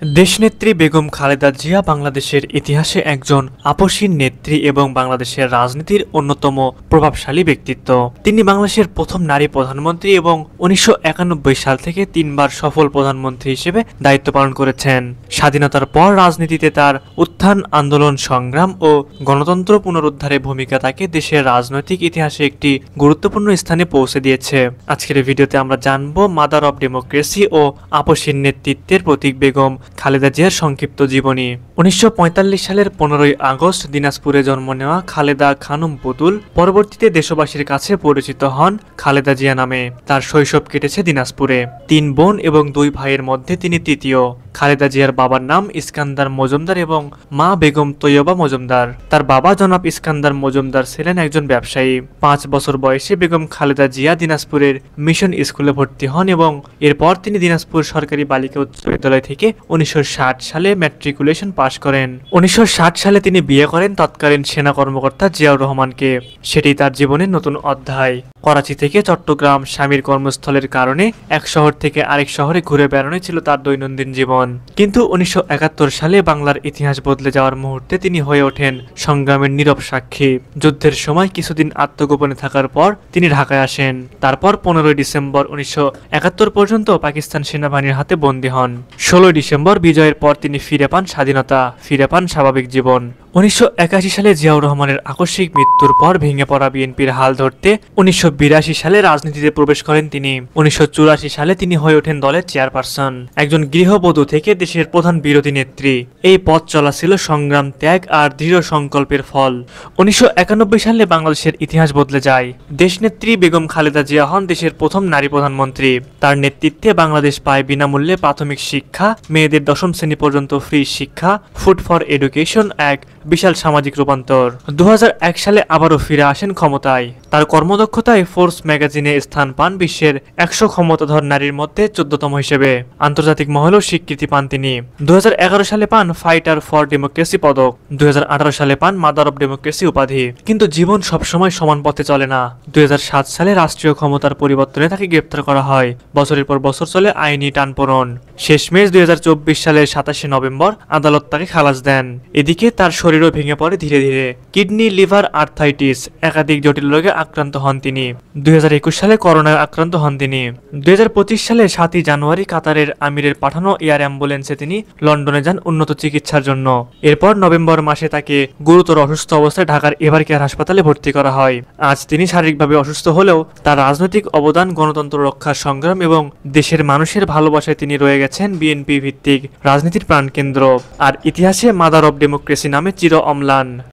দেশনেত্রী বেগম খালেদা জিয়া বাংলাদেশের ইতিহাসে একজন আপসীন নেত্রী এবং বাংলাদেশের রাজনীতির অন্যতম প্রভাবশালী ব্যক্তিত্ব। তিনি বাংলাদেশের প্রথম নারী প্রধানমন্ত্রী এবং ১৯৯১ সাল থেকে তিনবার সফল প্রধানমন্ত্রী হিসেবে দায়িত্ব পালন করেছেন। স্বাধীনতার পর রাজনীতিতে তার উত্থান, আন্দোলন, সংগ্রাম ও গণতন্ত্র পুনরুদ্ধারের ভূমিকা তাকে দেশের রাজনৈতিক ইতিহাসে একটি গুরুত্বপূর্ণ স্থানে পৌঁছে দিয়েছে। আজকের ভিডিওতে আমরা জানব মাদার অব ডেমোক্রেসি ও আপসীন নেতৃত্বের প্রতীক বেগম খালেদা জিয়ার সংক্ষিপ্ত জীবনী। ১৯৪৫ সালের ১৫ই আগস্ট দিনাজপুরে জন্ম নেওয়া খালেদা খানম পুতুল পরবর্তীতে দেশবাসীর কাছে পরিচিত হন খালেদা জিয়া নামে। তার শৈশব কেটেছে দিনাজপুরে। ৩ বোন এবং ২ ভাইয়ের মধ্যে তিনি তৃতীয়। খালেদা জিয়ার বাবার নাম ইস্কান্দার মজুমদার এবং মা বেগম তৈয়বা মজুমদার। তার বাবা জনাব ইস্কান্দার মজুমদার ছিলেন একজন ব্যবসায়ী। ৫ বছর বয়সে বেগম খালেদা জিয়া দিনাজপুরের মিশন স্কুলে ভর্তি হন এবং এরপর তিনি দিনাজপুর সরকারি বালিকা উচ্চ বিদ্যালয় থেকে ১৯৬০ সালে ম্যাট্রিকুলেশন পাশ করেন। ১৯৬০ সালে তিনি বিয়ে করেন তৎকালীন সেনা কর্মকর্তা জিয়াউর রহমানকে। সেটি তার জীবনের নতুন অধ্যায়। করাচি থেকে চট্টগ্রাম স্বামীর কর্মস্থলের কারণে এক শহর থেকে আরেক শহরে ঘুরে বেড়ানো ছিল তার দৈনন্দিন জীবন। কিন্তু ১৯৭১ সালে বাংলার ইতিহাস বদলে যাওয়ার মুহূর্তে তিনি হয়ে ওঠেন সংগ্রামের নীরব সাক্ষী। যুদ্ধের সময় কিছুদিন আত্মগোপনে থাকার পর তিনি ঢাকায় আসেন। তারপর ১৫ই ডিসেম্বর ১৯৭১ পর্যন্ত পাকিস্তান সেনাবাহিনীর হাতে বন্দী হন। ১৬ই ডিসেম্বর বিজয়ের পর তিনি ফিরে পান স্বাধীনতা, ফিরে পান স্বাভাবিক জীবন। ১৯৮১ সালে জিয়াউর রহমানের আকস্মিক মৃত্যুর পর ভেঙে পড়া বিএনপির হাল ধরতে ১৯৮২ সালে রাজনীতিতে প্রবেশ করেন তিনি। ১৯৮৪ সালে তিনি হয়ে ওঠেন দলের চেয়ারপারসন। একজন গৃহবধূ থেকে দেশের প্রধান বিরোধী নেত্রী। এই পথ চলা ছিল সংগ্রাম, ত্যাগ আর দৃঢ় সংকল্পের ফল। ১৯৯১ সালে বাংলাদেশের ইতিহাস বদলে যায়। দেশনেত্রী বেগম খালেদা জিয়া হন দেশের প্রথম নারী প্রধানমন্ত্রী। তার নেতৃত্বে বাংলাদেশ পায় বিনামূল্যে প্রাথমিক শিক্ষা, মেয়েদের ১০ম শ্রেণী পর্যন্ত ফ্রি শিক্ষা, ফুড ফর এডুকেশন, এক বিশাল সামাজিক রূপান্তর। ২০০১ সালে আবারও ফিরে আসেন ক্ষমতায়। তার কর্মদক্ষতায় ফোর্বস ম্যাগাজিনে স্থান পান বিশ্বের ১০০ ক্ষমতাধর নারীর মধ্যে ১৪তম হিসেবে। আন্তর্জাতিক মহলেও স্বীকৃতি পান তিনি। ২০১১ সালে পান ফাইটার ফর ডেমোক্রেসি পদক। ২০১৮ সালে পান মাদার অব ডেমোক্রেসি উপাধি। কিন্তু জীবন সবসময় সমান পথে চলে না। ২০০৭ সালে রাষ্ট্রীয় ক্ষমতার পরিবর্তনে তাকে গ্রেপ্তার করা হয়। বছরের পর বছর চলে আইনি টানপোড়েন। শেষমেশ ২০২৪ সালের ২৭শে নভেম্বর আদালত তাকে খালাস দেন। এদিকে তার শরীরও ভেঙে পড়ে ধীরে ধীরে। কিডনি, লিভার, আর্থাইটিস, একাধিক জটিল রোগে আক্রান্ত হন তিনি। ২০২১ সালে করোনায় আক্রান্ত হন তিনি। ২০২৫ সালে ৭ই জানুয়ারি কাতারের আমিরের পাঠানো এয়ার অ্যাম্বুলেন্সে তিনি লন্ডনে যান উন্নত চিকিৎসার জন্য। এরপর নভেম্বর মাসে তাকে গুরুতর অসুস্থ অবস্থায় ঢাকার এভারকেয়ার হাসপাতালে ভর্তি করা হয়। আজ তিনি শারীরিকভাবে অসুস্থ হলেও তার রাজনৈতিক অবদান, গণতন্ত্র রক্ষার সংগ্রাম এবং দেশের মানুষের ভালোবাসায় তিনি রয়ে গেছেন বিএনপি ভিত্তিক রাজনীতির প্রাণকেন্দ্র আর ইতিহাসে মাদার অব ডেমোক্রেসি নামে চির অম্লান।